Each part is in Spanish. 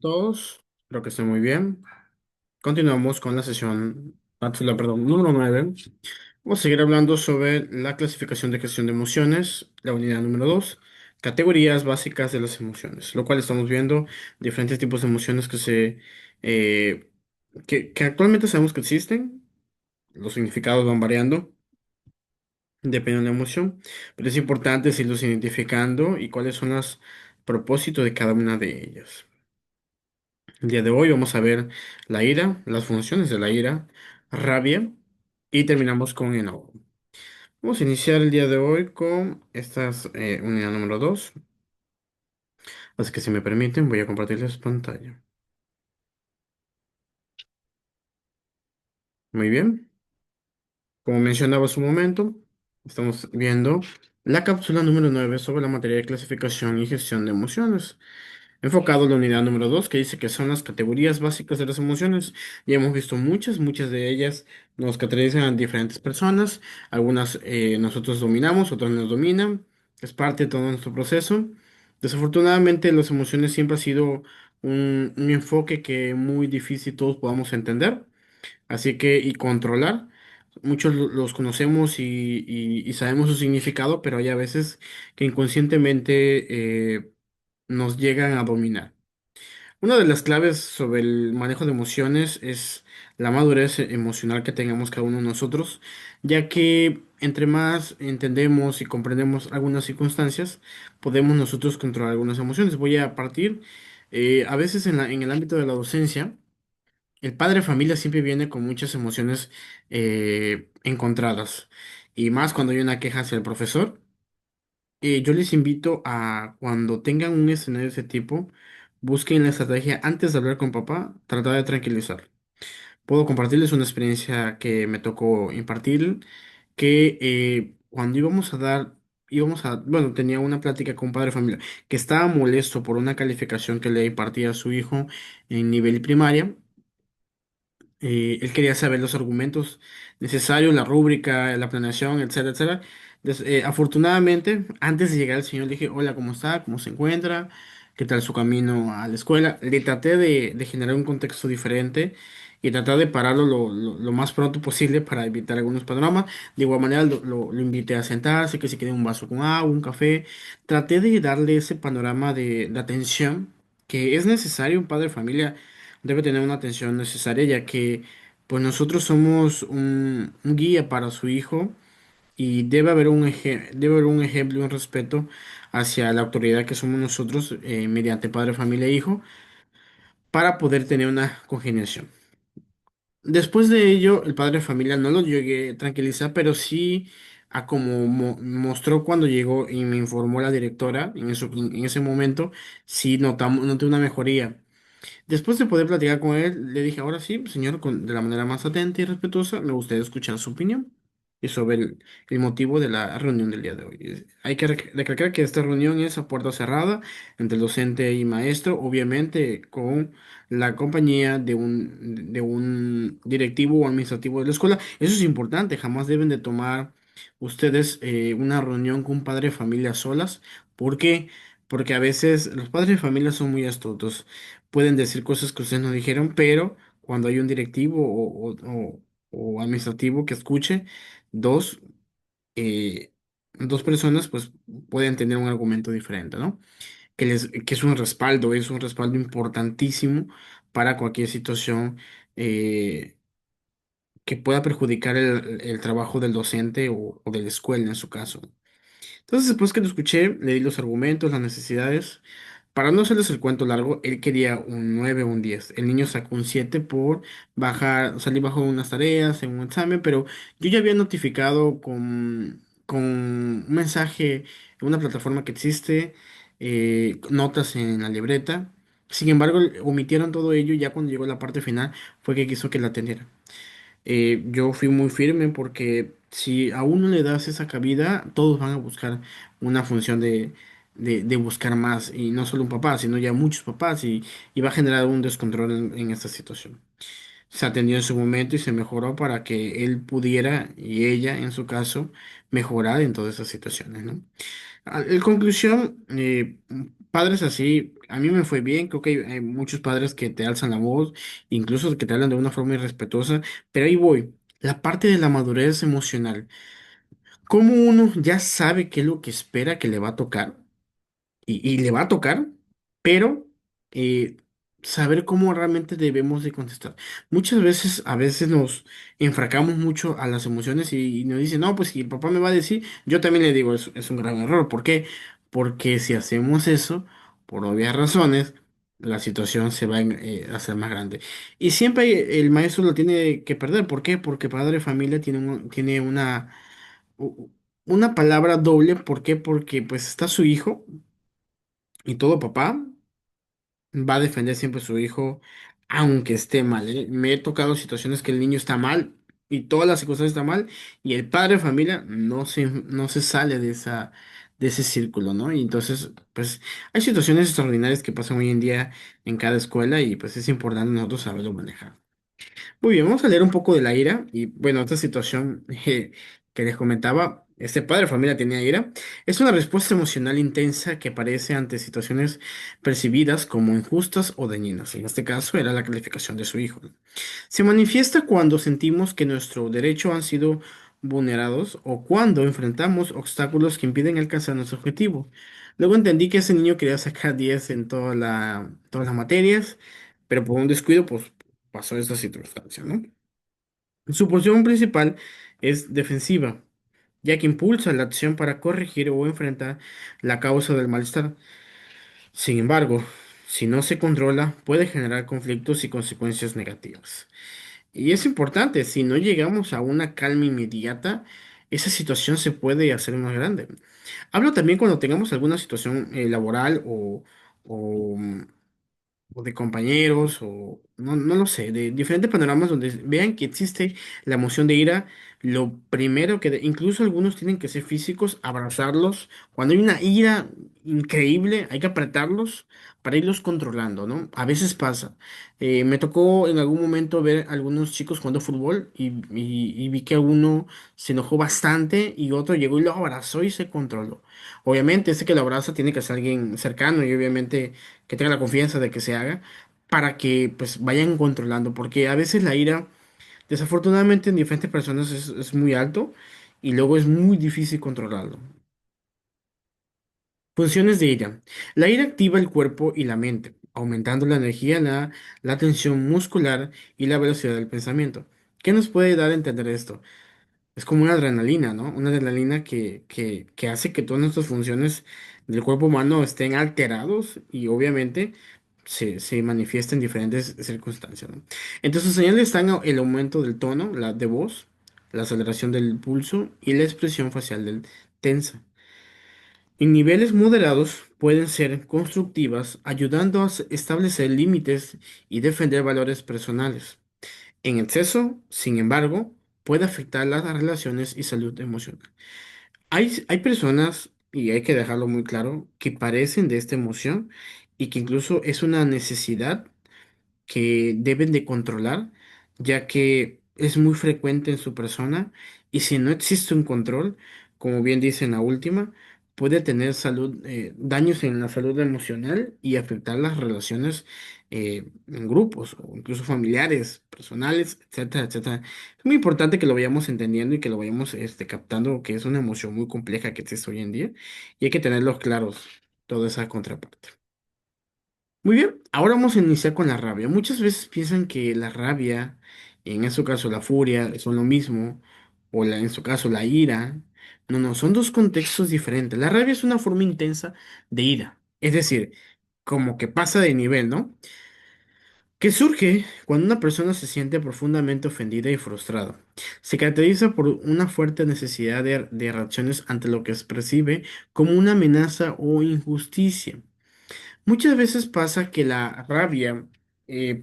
Todos, espero que estén muy bien. Continuamos con la sesión, perdón, número 9. Vamos a seguir hablando sobre la clasificación de gestión de emociones, la unidad número 2, categorías básicas de las emociones, lo cual estamos viendo diferentes tipos de emociones eh, que actualmente sabemos que existen. Los significados van variando, dependiendo de la emoción, pero es importante irlos identificando y cuáles son los propósitos de cada una de ellas. El día de hoy vamos a ver la ira, las funciones de la ira, rabia y terminamos con enojo. Vamos a iniciar el día de hoy con unidad número 2. Así que si me permiten voy a compartirles pantalla. Muy bien. Como mencionaba hace un momento, estamos viendo la cápsula número 9 sobre la materia de clasificación y gestión de emociones. Enfocado en la unidad número 2 que dice que son las categorías básicas de las emociones. Ya hemos visto muchas de ellas nos caracterizan a diferentes personas. Algunas nosotros dominamos, otras nos dominan. Es parte de todo nuestro proceso. Desafortunadamente, las emociones siempre ha sido un enfoque que muy difícil todos podamos entender. Así que, y controlar. Muchos los conocemos y sabemos su significado, pero hay a veces que inconscientemente nos llegan a dominar. Una de las claves sobre el manejo de emociones es la madurez emocional que tengamos cada uno de nosotros, ya que entre más entendemos y comprendemos algunas circunstancias, podemos nosotros controlar algunas emociones. Voy a partir, a veces en el ámbito de la docencia, el padre de familia siempre viene con muchas emociones encontradas, y más cuando hay una queja hacia el profesor. Yo les invito a cuando tengan un escenario de ese tipo, busquen la estrategia antes de hablar con papá, tratar de tranquilizar. Puedo compartirles una experiencia que me tocó impartir, que cuando bueno, tenía una plática con un padre de familia que estaba molesto por una calificación que le impartía a su hijo en nivel primaria. Él quería saber los argumentos necesarios, la rúbrica, la planeación, etcétera, etcétera. Afortunadamente, antes de llegar al señor, le dije, hola, ¿cómo está? ¿Cómo se encuentra? ¿Qué tal su camino a la escuela? Le traté de generar un contexto diferente y tratar de pararlo lo más pronto posible para evitar algunos panoramas. De igual manera, lo invité a sentarse, que se quede un vaso con agua, un café. Traté de darle ese panorama de atención que es necesario. Un padre de familia debe tener una atención necesaria, ya que pues nosotros somos un guía para su hijo y debe haber un ejemplo y un respeto hacia la autoridad que somos nosotros mediante padre, familia e hijo para poder tener una congeniación. Después de ello, el padre de familia no lo llegué a tranquilizar, pero sí a como mostró cuando llegó y me informó la directora en ese momento, sí noté una mejoría. Después de poder platicar con él, le dije, ahora sí, señor, de la manera más atenta y respetuosa, me gustaría escuchar su opinión y sobre el motivo de la reunión del día de hoy. Hay que recalcar que esta reunión es a puerta cerrada entre el docente y maestro, obviamente con la compañía de un directivo o administrativo de la escuela. Eso es importante, jamás deben de tomar ustedes una reunión con un padre de familia solas. ¿Por qué? Porque a veces los padres de familia son muy astutos, pueden decir cosas que ustedes no dijeron, pero cuando hay un directivo o administrativo que escuche, dos, eh, dos personas pues pueden tener un argumento diferente, ¿no? Que es un respaldo importantísimo para cualquier situación eh, que pueda perjudicar el trabajo del docente o de la escuela en su caso. Entonces, después que lo escuché, le di los argumentos, las necesidades. Para no hacerles el cuento largo, él quería un 9 o un 10. El niño sacó un 7 por salir bajo unas tareas en un examen, pero yo ya había notificado con un mensaje en una plataforma que existe, notas en la libreta. Sin embargo, omitieron todo ello y ya cuando llegó la parte final fue que quiso que la atendiera. Yo fui muy firme porque si a uno le das esa cabida, todos van a buscar una función de buscar más, y no solo un papá, sino ya muchos papás, y va a generar un descontrol en esta situación. Se atendió en su momento y se mejoró para que él pudiera, y ella en su caso, mejorar en todas esas situaciones, ¿no? En conclusión, padres así a mí me fue bien, creo que hay muchos padres que te alzan la voz, incluso que te hablan de una forma irrespetuosa, pero ahí voy, la parte de la madurez emocional. ¿Cómo uno ya sabe qué es lo que espera que le va a tocar? Y le va a tocar, pero eh, saber cómo realmente debemos de contestar. Muchas veces, a veces nos enfracamos mucho a las emociones y nos dicen, no, pues si el papá me va a decir, yo también le digo, es un gran error. ¿Por qué? Porque si hacemos eso, por obvias razones, la situación se va a hacer más grande. Y siempre el maestro lo tiene que perder. ¿Por qué? Porque padre de familia tiene u- una palabra doble. ¿Por qué? Porque pues está su hijo y todo papá va a defender siempre a su hijo, aunque esté mal, ¿eh? Me he tocado situaciones que el niño está mal y todas las circunstancias están mal y el padre de familia no se sale de ese círculo, ¿no? Y entonces, pues hay situaciones extraordinarias que pasan hoy en día en cada escuela y pues es importante nosotros saberlo manejar. Muy bien, vamos a leer un poco de la ira. Y bueno, esta situación que les comentaba, este padre de familia tenía ira. Es una respuesta emocional intensa que aparece ante situaciones percibidas como injustas o dañinas. En este caso era la calificación de su hijo. Se manifiesta cuando sentimos que nuestros derechos han sido vulnerados o cuando enfrentamos obstáculos que impiden alcanzar nuestro objetivo. Luego entendí que ese niño quería sacar 10 en todas las materias, pero por un descuido, pues pasó esta circunstancia, ¿no? Su posición principal es defensiva, ya que impulsa la acción para corregir o enfrentar la causa del malestar. Sin embargo, si no se controla, puede generar conflictos y consecuencias negativas. Y es importante, si no llegamos a una calma inmediata, esa situación se puede hacer más grande. Hablo también cuando tengamos alguna situación laboral o de compañeros, o no lo sé, de diferentes panoramas donde vean que existe la emoción de ira, lo primero incluso algunos tienen que ser físicos, abrazarlos. Cuando hay una ira increíble, hay que apretarlos para irlos controlando, ¿no? A veces pasa. Me tocó en algún momento ver algunos chicos jugando fútbol y vi que uno se enojó bastante y otro llegó y lo abrazó y se controló. Obviamente, ese que lo abraza tiene que ser alguien cercano y obviamente que tenga la confianza de que se haga, para que pues vayan controlando, porque a veces la ira, desafortunadamente en diferentes personas es muy alto y luego es muy difícil controlarlo. Funciones de ira. La ira activa el cuerpo y la mente, aumentando la energía, la tensión muscular y la velocidad del pensamiento. ¿Qué nos puede dar a entender esto? Es como una adrenalina, ¿no? Una adrenalina que hace que todas nuestras funciones del cuerpo humano estén alterados y obviamente se manifiesta en diferentes circunstancias, ¿no? Entonces, sus señales están el aumento del tono, la de voz, la aceleración del pulso y la expresión facial del tensa. En niveles moderados pueden ser constructivas, ayudando a establecer límites y defender valores personales. En exceso, sin embargo, puede afectar las relaciones y salud emocional. Hay personas, y hay que dejarlo muy claro, que parecen de esta emoción y que incluso es una necesidad que deben de controlar, ya que es muy frecuente en su persona y si no existe un control, como bien dice en la última, puede tener daños en la salud emocional y afectar las relaciones en grupos o incluso familiares, personales, etcétera, etcétera. Es muy importante que lo vayamos entendiendo y que lo vayamos captando, que es una emoción muy compleja que existe hoy en día y hay que tenerlos claros, toda esa contraparte. Muy bien, ahora vamos a iniciar con la rabia. Muchas veces piensan que la rabia, en su caso la furia, son lo mismo, o en su caso la ira. No, no, son dos contextos diferentes. La rabia es una forma intensa de ira, es decir, como que pasa de nivel, ¿no? Que surge cuando una persona se siente profundamente ofendida y frustrada. Se caracteriza por una fuerte necesidad de reacciones ante lo que se percibe como una amenaza o injusticia. Muchas veces pasa que la rabia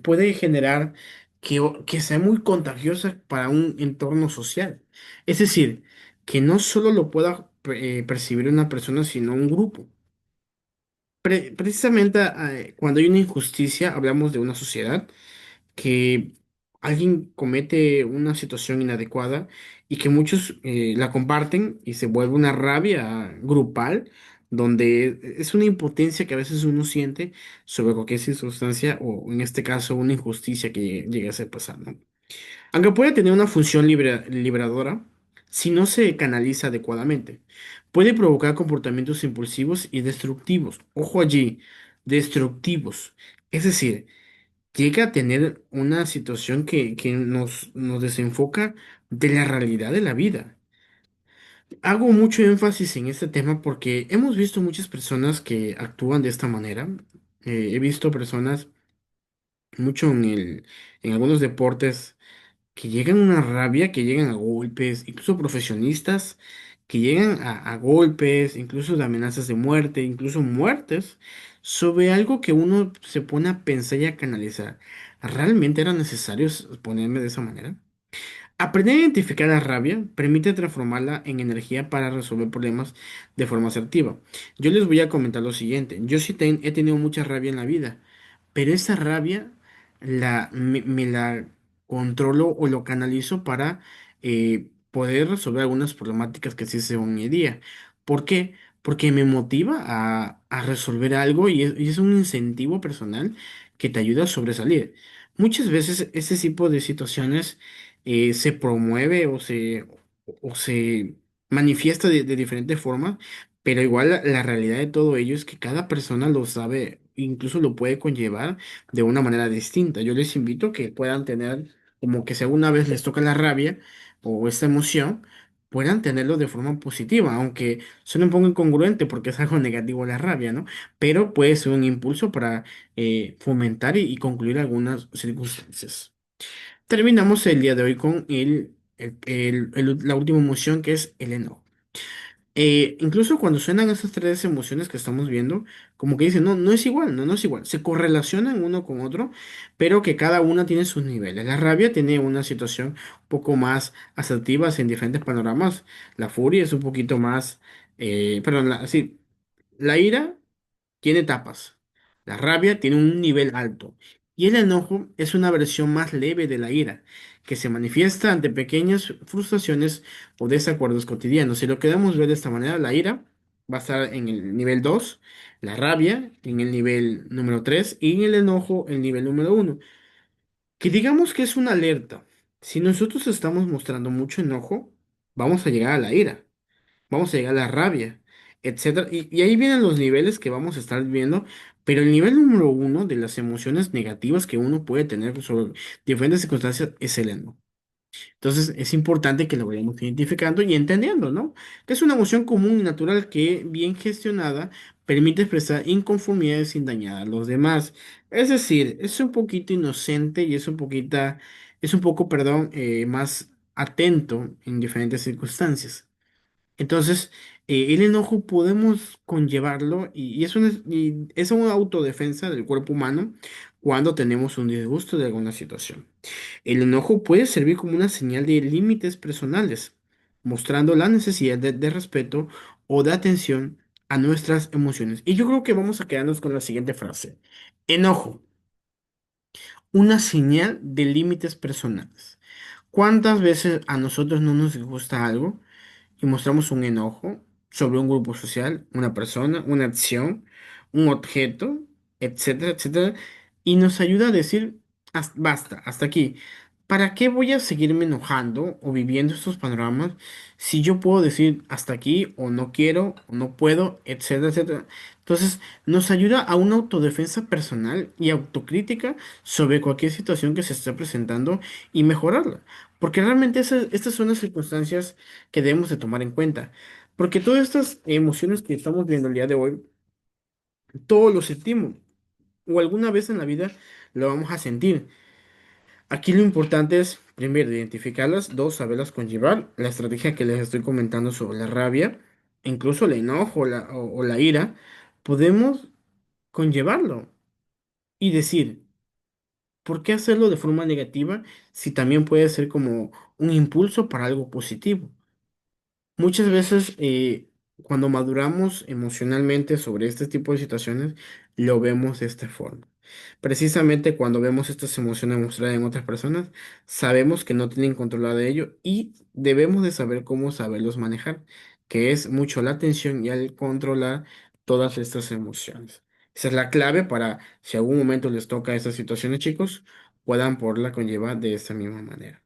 puede generar que sea muy contagiosa para un entorno social. Es decir, que no solo lo pueda percibir una persona, sino un grupo. Precisamente cuando hay una injusticia, hablamos de una sociedad que alguien comete una situación inadecuada y que muchos la comparten y se vuelve una rabia grupal donde es una impotencia que a veces uno siente sobre cualquier circunstancia o en este caso una injusticia que llegue a ser pasar, ¿no? Aunque puede tener una función liberadora, si no se canaliza adecuadamente, puede provocar comportamientos impulsivos y destructivos. Ojo allí, destructivos. Es decir, llega a tener una situación que nos desenfoca de la realidad de la vida. Hago mucho énfasis en este tema porque hemos visto muchas personas que actúan de esta manera. He visto personas mucho en algunos deportes que llegan a una rabia, que llegan a golpes, incluso profesionistas que llegan a golpes, incluso de amenazas de muerte, incluso muertes, sobre algo que uno se pone a pensar y a canalizar. ¿Realmente era necesario ponerme de esa manera? Aprender a identificar la rabia permite transformarla en energía para resolver problemas de forma asertiva. Yo les voy a comentar lo siguiente. Yo sí he tenido mucha rabia en la vida, pero esa rabia me la controlo o lo canalizo para poder resolver algunas problemáticas que sí se ven hoy en día. ¿Por qué? Porque me motiva a resolver algo y es un incentivo personal que te ayuda a sobresalir. Muchas veces ese tipo de situaciones se promueve o se manifiesta de diferentes formas, pero igual la realidad de todo ello es que cada persona lo sabe, incluso lo puede conllevar de una manera distinta. Yo les invito a que puedan tener, como que si alguna vez les toca la rabia o esta emoción, puedan tenerlo de forma positiva, aunque suene un poco incongruente porque es algo negativo la rabia, ¿no? Pero puede ser un impulso para fomentar y concluir algunas circunstancias. Terminamos el día de hoy con la última emoción que es el enojo. Incluso cuando suenan esas tres emociones que estamos viendo, como que dicen, no, no es igual, no, no es igual. Se correlacionan uno con otro, pero que cada una tiene sus niveles. La rabia tiene una situación un poco más asertiva en diferentes panoramas. La furia es un poquito más, perdón, sí, la ira tiene etapas. La rabia tiene un nivel alto. Y el enojo es una versión más leve de la ira, que se manifiesta ante pequeñas frustraciones o desacuerdos cotidianos. Si lo queremos ver de esta manera, la ira va a estar en el nivel 2, la rabia en el nivel número 3 y en el enojo el nivel número uno. Que digamos que es una alerta. Si nosotros estamos mostrando mucho enojo, vamos a llegar a la ira, vamos a llegar a la rabia, etcétera. Y ahí vienen los niveles que vamos a estar viendo, pero el nivel número uno de las emociones negativas que uno puede tener sobre diferentes circunstancias es el enojo. Entonces es importante que lo vayamos identificando y entendiendo, ¿no? Que es una emoción común y natural que, bien gestionada, permite expresar inconformidades sin dañar a los demás. Es decir, es un poquito inocente y es un poco, perdón, más atento en diferentes circunstancias. Entonces, el enojo podemos conllevarlo y es una autodefensa del cuerpo humano cuando tenemos un disgusto de alguna situación. El enojo puede servir como una señal de límites personales, mostrando la necesidad de respeto o de atención a nuestras emociones. Y yo creo que vamos a quedarnos con la siguiente frase. Enojo, una señal de límites personales. ¿Cuántas veces a nosotros no nos gusta algo y mostramos un enojo sobre un grupo social, una persona, una acción, un objeto, etcétera, etcétera, y nos ayuda a decir, basta, hasta aquí. ¿Para qué voy a seguirme enojando o viviendo estos panoramas si yo puedo decir hasta aquí o no quiero o no puedo, etcétera, etcétera? Entonces, nos ayuda a una autodefensa personal y autocrítica sobre cualquier situación que se esté presentando y mejorarla. Porque realmente estas son las circunstancias que debemos de tomar en cuenta. Porque todas estas emociones que estamos viendo el día de hoy, todos lo sentimos. O alguna vez en la vida lo vamos a sentir. Aquí lo importante es, primero, identificarlas, dos, saberlas conllevar. La estrategia que les estoy comentando sobre la rabia, incluso el enojo o la ira, podemos conllevarlo y decir, ¿por qué hacerlo de forma negativa si también puede ser como un impulso para algo positivo? Muchas veces cuando maduramos emocionalmente sobre este tipo de situaciones, lo vemos de esta forma. Precisamente cuando vemos estas emociones mostradas en otras personas, sabemos que no tienen control de ello y debemos de saber cómo saberlos manejar. que es mucho la atención y al controlar todas estas emociones. Esa es la clave para, si algún momento les toca estas situaciones, chicos, puedan poderla conllevar de esta misma manera.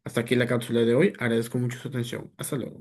Hasta aquí la cápsula de hoy. Agradezco mucho su atención. Hasta luego.